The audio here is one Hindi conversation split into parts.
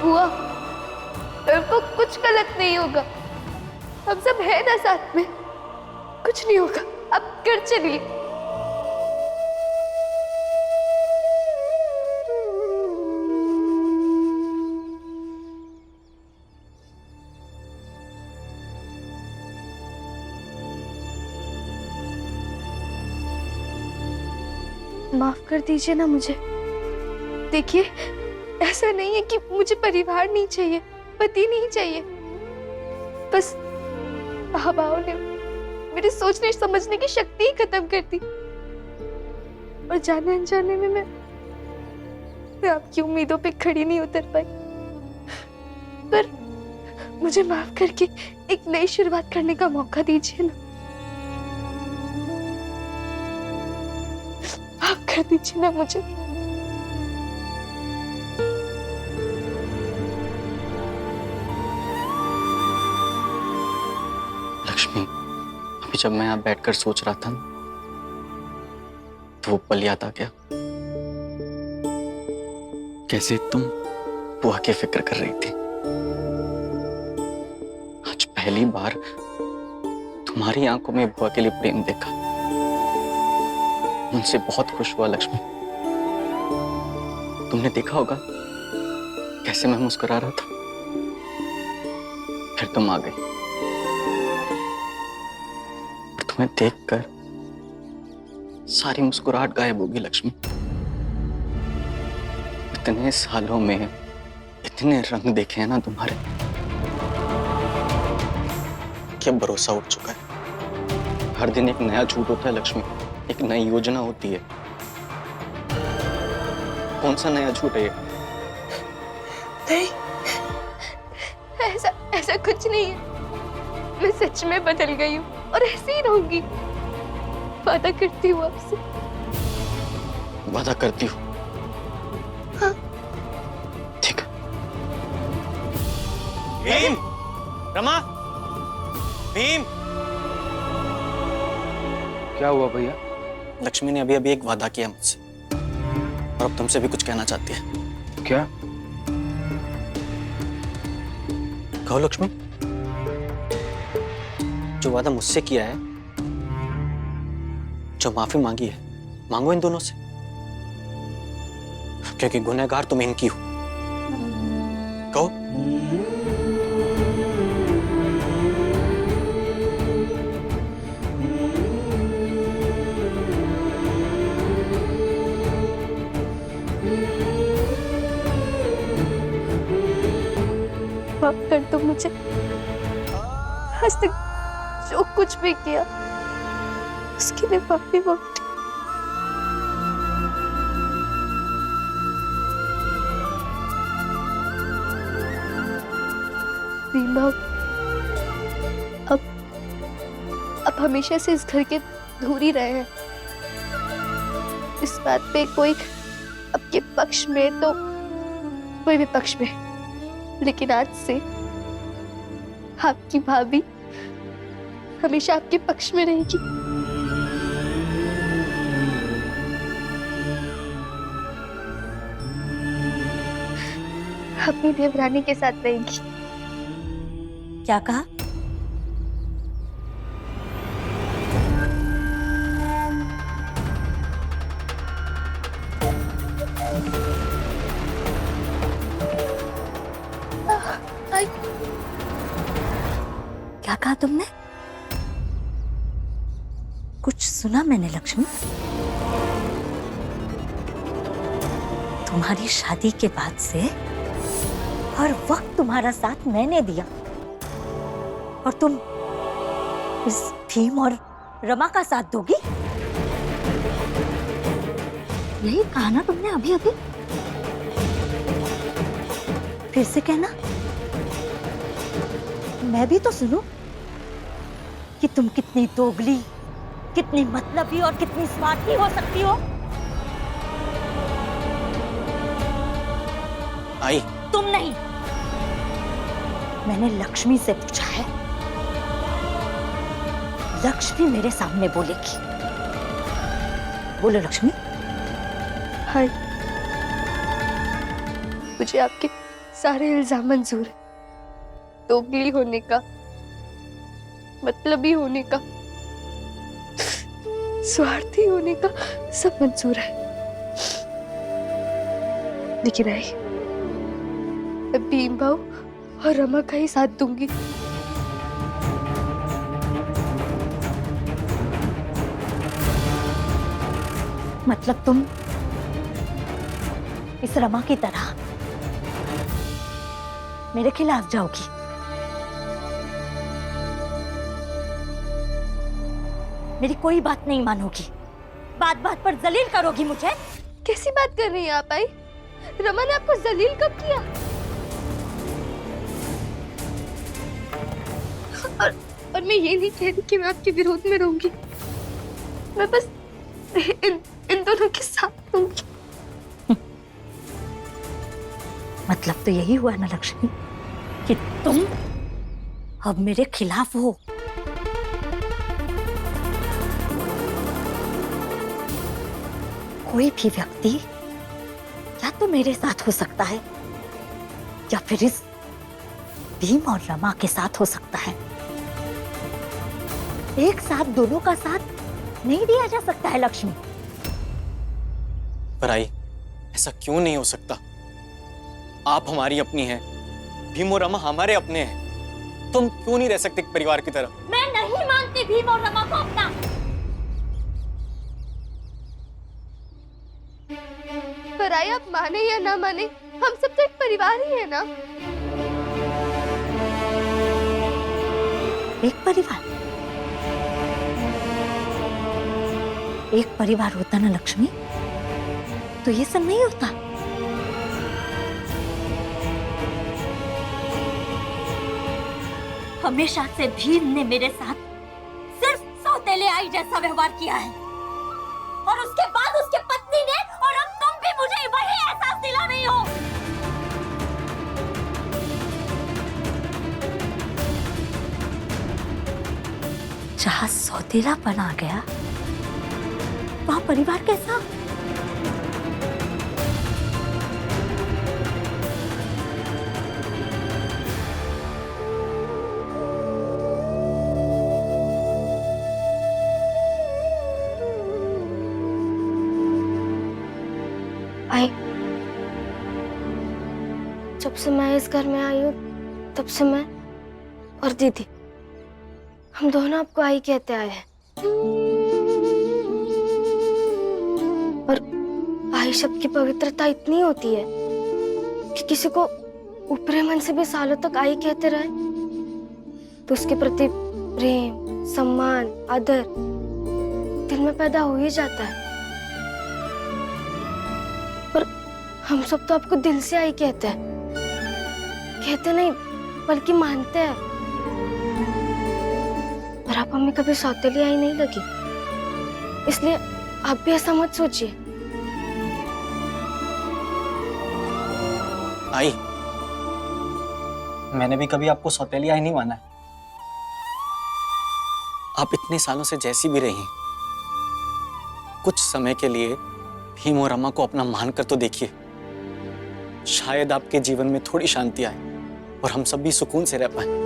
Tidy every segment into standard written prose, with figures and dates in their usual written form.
हुआ वो कुछ गलत नहीं होगा। हम सब है ना साथ में, कुछ नहीं होगा। अब घर चलिए। माफ कर दीजिए ना मुझे। देखिए, ऐसा नहीं है कि मुझे परिवार नहीं चाहिए, पति नहीं चाहिए। बस भाव ने मेरी सोचने समझने की शक्ति ही खत्म कर दी, और जाने अनजाने में मैं आपकी उम्मीदों पे खड़ी नहीं उतर पाई। पर मुझे माफ करके एक नई शुरुआत करने का मौका दीजिए ना। माफ कर दीजिए ना मुझे। लक्ष्मी, अभी जब मैं यहाँ बैठकर सोच रहा था तो वो पल याद आ गया, कैसे तुम बुआ की फिक्र कर रही थी। आज पहली बार तुम्हारी आंखों में बुआ के लिए प्रेम देखा, मुझसे बहुत खुश हुआ। लक्ष्मी, तुमने देखा होगा कैसे मैं मुस्कुरा रहा था, फिर तुम आ गई। और तुम्हें देखकर सारी मुस्कुराहट गायब होगी। लक्ष्मी, इतने सालों में इतने रंग देखे हैं ना तुम्हारे, क्या भरोसा उठ चुका है। हर दिन एक नया झूठ होता है लक्ष्मी, एक नई योजना होती है। कौन सा नया झूठ है ये? नहीं, ऐसा ऐसा कुछ नहीं है। मैं सच में बदल गई हूँ और ऐसे ही रहूंगी। वादा करती हूँ आपसे। वादा करती हूँ? हाँ। ठीक। भीम, रमा, भीम। क्या हुआ भैया? लक्ष्मी ने अभी अभी एक वादा किया मुझसे, और अब तुमसे भी कुछ कहना चाहती है। क्या? कहो लक्ष्मी। जो वादा मुझसे किया है, जो माफी मांगी है, मांगो इन दोनों से, क्योंकि गुनहगार तुम इनकी हो। कहो। माफ कर दो मुझे। आज तक जो कुछ भी किया उसके लिए माफी मांगती। रीमा, अब हमेशा से इस घर के दूर ही रहे हैं। इस बात पे कोई आपके पक्ष में तो कोई भी पक्ष में, लेकिन आज से आपकी भाभी हमेशा आपके पक्ष में रहेगी। अपनी देवरानी के साथ रहेगी। क्या कहा? क्या कहा तुमने? कुछ सुना मैंने लक्ष्मी? तुम्हारी शादी के बाद से हर वक्त तुम्हारा साथ मैंने दिया, और तुम इस भीम और रमा का साथ दोगी? यही कहा ना तुमने अभी अभी? फिर से कहना, मैं भी तो सुनूं कि तुम कितनी दोगली, कितनी मतलबी और कितनी स्वार्थी हो सकती हो। आई। तुम नहीं, मैंने लक्ष्मी से पूछा है। लक्ष्मी मेरे सामने बोलेगी। बोलो लक्ष्मी। हाय, मुझे आपके सारे इल्जाम मंजूर है। दोगली होने का, मतलबी होने का, स्वार्थी होने का सब मंजूर है। लेकिन आई, मैं भीम भाव और रमा का ही साथ दूंगी। मतलब तुम इस रमा की तरह मेरे खिलाफ जाओगी? मेरी कोई बात नहीं मानोगी? बात बात पर जलील करोगी मुझे? कैसी बात कर रही हैं आप आई? रमा ने आपको जलील कब किया? और मैं ये नहीं कह रही कि मैं आपके विरोध में रहूंगी। मैं बस इन दोनों के साथ दूंगी। मतलब तो यही हुआ ना लक्ष्मी, कि तुम अब मेरे खिलाफ हो। कोई भी व्यक्ति या तो मेरे साथ हो सकता है या फिर इस भीम और रमा के साथ हो सकता है। एक साथ दोनों का साथ नहीं दिया जा सकता है लक्ष्मी। पर आई, ऐसा क्यों नहीं हो सकता? आप हमारी अपनी हैं, भीम और रमा हमारे अपने हैं। तुम क्यों नहीं रह सकते एक परिवार की तरह? मैं नहीं मानती भीम और रमा को अपना। पर आई, आप माने या ना माने, हम सब तो एक परिवार ही है ना। एक परिवार? एक परिवार होता ना लक्ष्मी, तो ये सब नहीं होता। हमेशा से भीम ने मेरे साथ सिर्फ सौतेले आई जैसा व्यवहार किया है, और उसके बाद उसके पत्नी ने, और अब तुम भी मुझे वही एहसास दिला रही हो। जहां सौतेलापन आ गया, वहां परिवार कैसा? आई, जब से मैं इस घर में आई हूँ, तब से मैं और दीदी, हम दोनों आपको आई कहते आए हैं। और आई शब्द की पवित्रता इतनी होती है कि किसी को ऊपरी मन से भी सालों तक आई कहते रहे तो उसके प्रति प्रेम, सम्मान, आदर दिल में पैदा हो ही जाता है। पर हम सब तो आपको दिल से आई कहते हैं, कहते नहीं बल्कि मानते हैं। पर आप हमें कभी सौतेली आई नहीं लगी, इसलिए आप भी ऐसा मत सोचिए। आई, मैंने भी कभी आपको सौतेली आई नहीं माना है। आप इतने सालों से जैसी भी रही, कुछ समय के लिए भीम और रमा को अपना मानकर तो देखिए। शायद आपके जीवन में थोड़ी शांति आए और हम सब भी सुकून से रह पाए।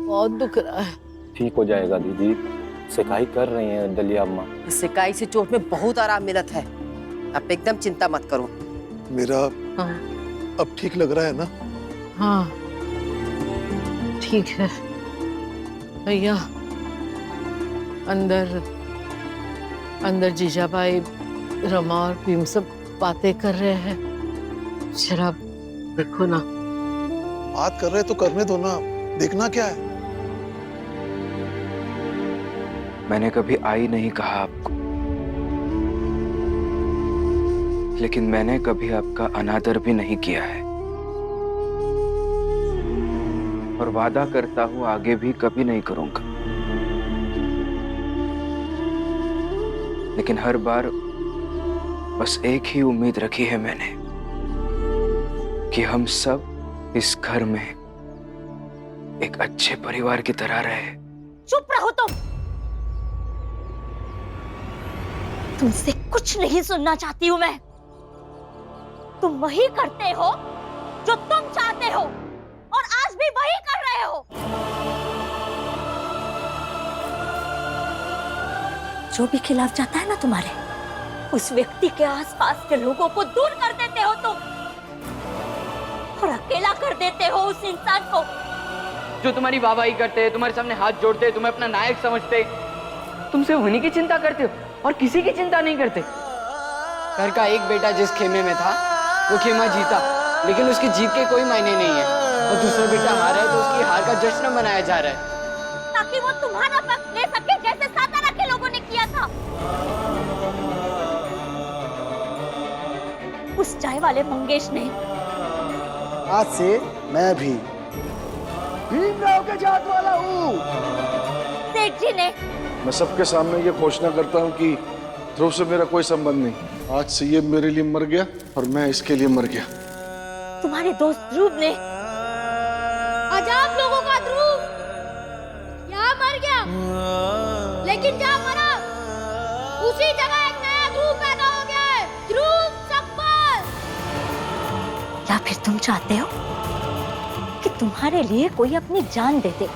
बहुत दुख रहा है। ठीक हो जाएगा दीदी, सिकाई कर रही हैं दलिया अम्मा। इस सिकाई से चोट में बहुत आराम मिलत है। आप एकदम चिंता मत करो। मेरा हाँ अब ठीक लग रहा है ना? हाँ ठीक है भैया। अंदर अंदर जीजाबाई, रमा और भीम सब बातें कर रहे हैं। जरा देखो ना। बात कर रहे तो करने दो ना, देखना क्या है? मैंने कभी आई नहीं कहा आपको, लेकिन मैंने कभी आपका अनादर भी नहीं किया है। और वादा करता हूं आगे भी कभी नहीं करूंगा। लेकिन हर बार बस एक ही उम्मीद रखी है मैंने, कि हम सब इस घर में एक अच्छे परिवार की तरह रहे। चुप रहो तुम। तुमसे कुछ नहीं सुनना चाहती हूं मैं। तुम वही करते हो जो तुम चाहते हो और आज भी वही कर रहे हो। जो भी खिलाफ जाता है ना तुम्हारे, उस व्यक्ति के आसपास के लोगों को दूर कर देते हो तुम और अकेला कर देते हो उस इंसान को जो तुम्हारी वाहवाही करते, तुम्हारे सामने हाथ जोड़ते, तुम्हें अपना नायक समझते। तुम सिर्फ उन्हीं की चिंता करते हो और किसी की चिंता नहीं करते। घर का एक बेटा जिस खेमे में था वो खेमा जीता, लेकिन उसकी जीत के कोई मायने नहीं है। और दूसरा बेटा हारा है तो उसकी हार का जश्न मनाया जा रहा है, ताकि वो तुम्हारा पक्ष ले सके जैसे सातारा के लोगों ने किया था। उस चाय वाले मंगेश ने, आज से मैं भी भीमराव के जात वाला हूँ। सेठ जी ने, मैं सबके सामने ये घोषणा करता हूँ कि ध्रुव से मेरा कोई संबंध नहीं। आज से ये मेरे लिए मर गया और मैं इसके लिए मर गया। तुम्हारे दोस्त ध्रुव ने, आजाद लोगों का ध्रुव यहाँ मर गया, लेकिन जहाँ मरा उसी जगह एक नया ध्रुव पैदा हो गया है, ध्रुव सकपाल। या फिर तुम चाहते हो कि तुम्हारे लिए कोई अपनी जान दे दे,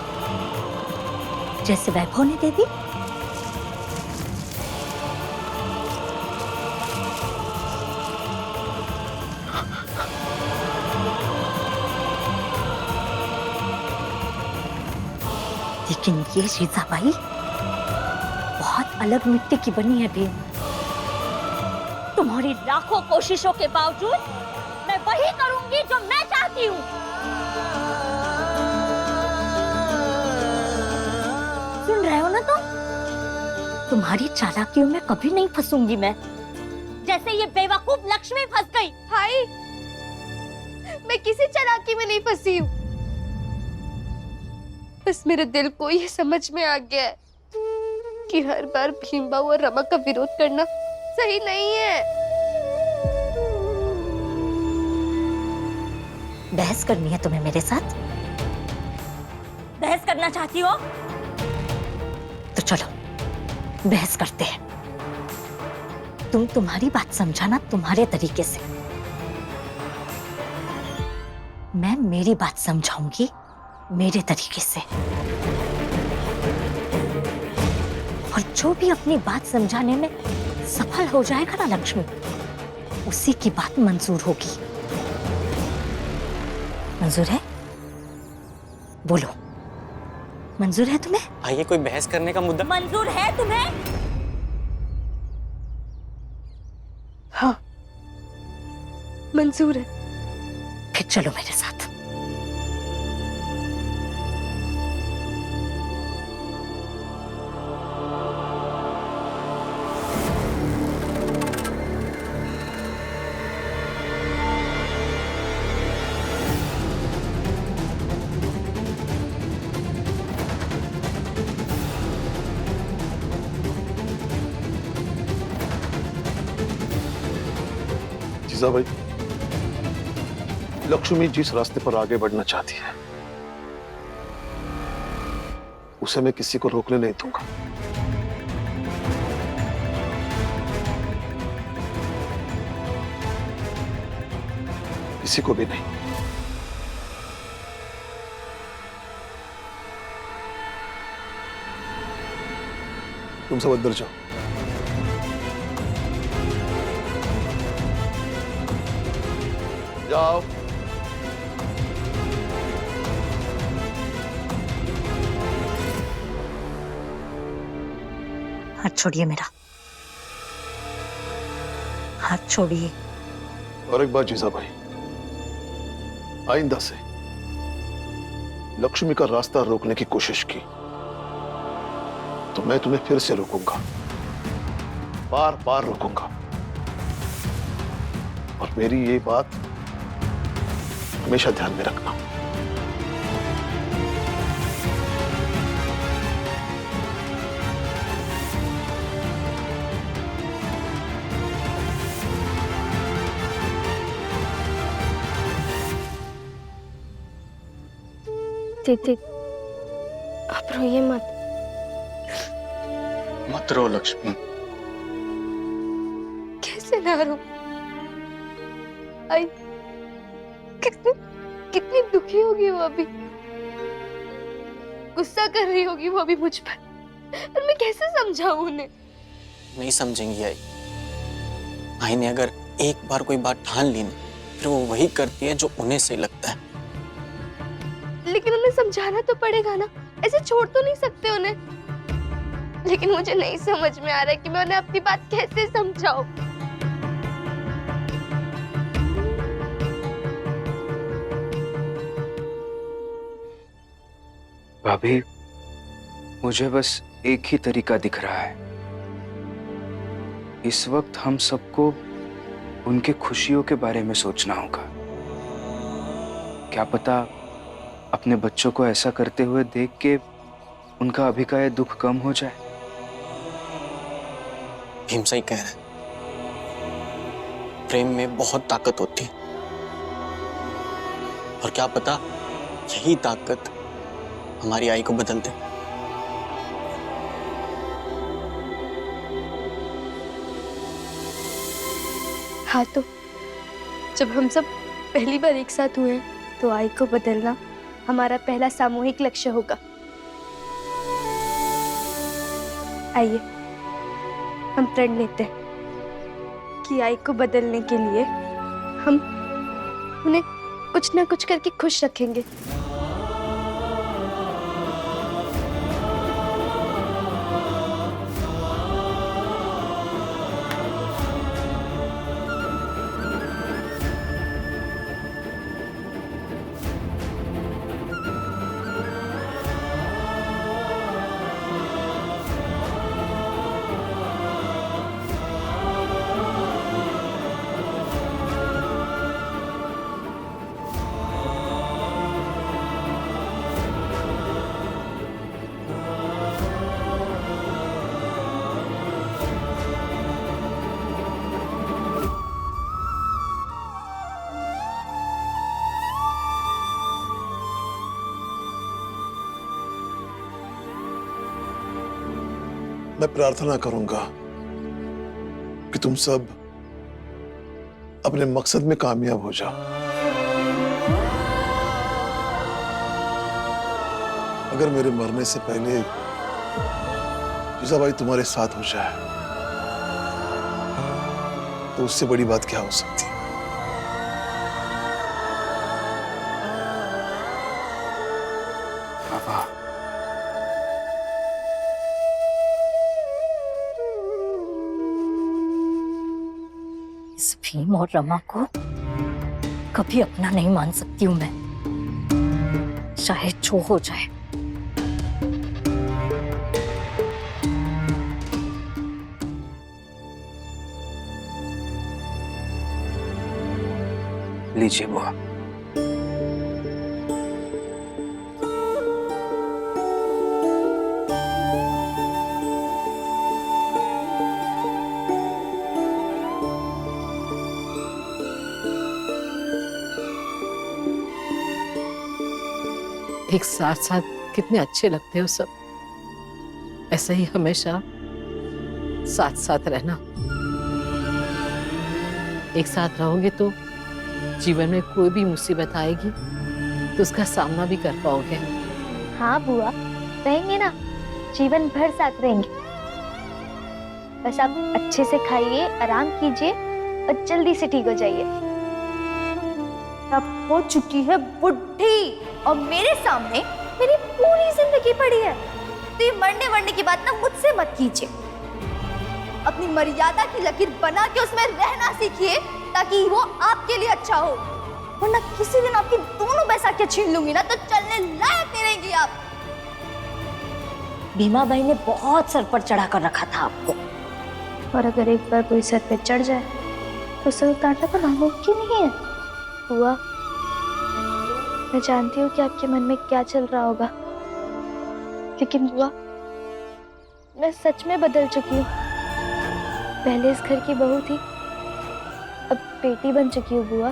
जैसे वैभव ने दे दी? लेकिन ये जीजाबाई बहुत अलग मिट्टी की बनी है भीम। तुम्हारी लाखों कोशिशों के बावजूद मैं वही करूंगी जो मैं चाहती हूँ। सुन रहे हो ना तुम? तुम्हारी चालाकियों में कभी नहीं फंसूंगी मैं, जैसे ये बेवकूफ लक्ष्मी फंस गई। हाय, मैं किसी चालाकी में नहीं फंसी हूँ। बस मेरे दिल को ये समझ में आ गया है कि हर बार भीमबाऊ और रमा का विरोध करना सही नहीं है। बहस करनी है तुम्हें मेरे साथ? बहस करना चाहती हो तो चलो बहस करते हैं। तुम तुम्हारी बात समझाना तुम्हारे तरीके से, मैं मेरी बात समझाऊंगी मेरे तरीके से। और जो भी अपनी बात समझाने में सफल हो जाएगा ना लक्ष्मी, उसी की बात मंजूर होगी। मंजूर है? बोलो, मंजूर है तुम्हें? आइए, कोई बहस करने का मुद्दा। मंजूर है तुम्हें? हाँ, मंजूर है। फिर चलो मेरे साथ। जीजाबाई, लक्ष्मी जिस रास्ते पर आगे बढ़ना चाहती है उसे मैं किसी को रोकने नहीं दूंगा। किसी को भी नहीं। तुम सब अंदर जाओ। जाओ। हाथ छोड़िए मेरा, हाथ छोड़िए। और एक बात जीजाबाई, आइंदा से लक्ष्मी का रास्ता रोकने की कोशिश की तो मैं तुम्हें फिर से रोकूंगा, बार बार रोकूंगा। और मेरी ये बात हमेशा ध्यान में रखना। दीदी, आप रोइए मत। मत रो लक्ष्मी, से ना रो। आई कितनी कितनी दुखी होगी वो अभी, गुस्सा कर रही होगी वो अभी मुझ पर मैं कैसे समझाऊं उन्हें? नहीं समझेंगी आई। आई ने अगर एक बार कोई बात ठान ली ना, फिर वो वही करती है जो उन्हें सही लगता है। लेकिन उन्हें समझाना तो पड़ेगा ना, ऐसे छोड़ तो नहीं सकते उन्हें। लेकिन मुझे नहीं समझ में आ रहा है कि मैं उन्हें अपनी बात कैसे समझाऊं। भाभी, मुझे बस एक ही तरीका दिख रहा है। इस वक्त हम सबको उनके खुशियों के बारे में सोचना होगा। क्या पता अपने बच्चों को ऐसा करते हुए देख के उनका अभी का ये दुख कम हो जाए। भीम सही कह रहा है, प्रेम में बहुत ताकत होती है, और क्या पता यही ताकत हमारी आई को बदल दे। हाँ, तो जब हम सब पहली बार एक साथ हुए तो आई को बदलना हमारा पहला सामूहिक लक्ष्य होगा। आइए हम प्रण लेते हैं कि आई को बदलने के लिए हम उन्हें कुछ ना कुछ करके खुश रखेंगे। मैं प्रार्थना करूंगा कि तुम सब अपने मकसद में कामयाब हो जाओ। अगर मेरे मरने से पहले जीजाबाई तुम्हारे साथ हो जाए तो उससे बड़ी बात क्या हो सकती है। बाबा, इस भीम और रमा को कभी अपना नहीं मान सकती हूं मैं, चाहे जो हो जाए। लीजिए बुआ। एक साथ साथ कितने अच्छे लगते हो सब। ऐसे ही हमेशा साथ साथ रहना। एक साथ रहोगे तो जीवन में कोई भी मुसीबत आएगी तो उसका सामना भी कर पाओगे। हाँ बुआ, रहेंगे ना, जीवन भर साथ रहेंगे। बस आप अच्छे से खाइए, आराम कीजिए और जल्दी से ठीक हो जाइए। अब हो चुकी है बुढ़ी और मेरे सामने मेरी पूरी जिंदगी पड़ी है, तो ये मरने की बात ना मुझसे मत कीजिए। अपनी मर्यादा की लकीर बना के उसमें रहना सीखिए ताकि वो आपके लिए अच्छा हो, वरना किसी दिन आपकी दोनों बैसाखियां छीन लूंगी ना तो चलने लायक नहीं रहेंगी आप। भीमा बाई ने बहुत सर पर चढ़ा कर रखा था आपको, और अगर एक बार कोई सर पे चढ़ जाए तो सर उतारना तो नामुमकिन ही है। बुआ, मैं जानती हूँ कि आपके मन में क्या चल रहा होगा, लेकिन बुआ मैं सच में बदल चुकी हूँ। पहले इस घर की बहू थी, अब बेटी बन चुकी हूँ बुआ।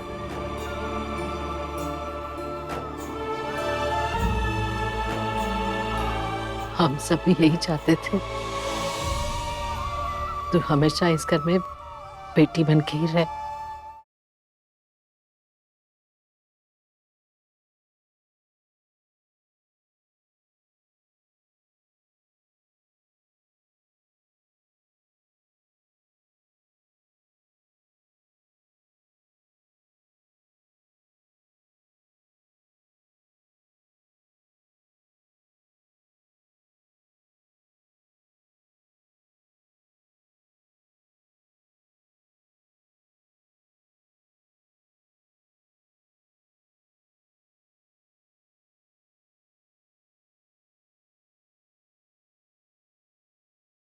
हम सब भी यही चाहते थे। तू हमेशा इस घर में बेटी बन के ही रहे।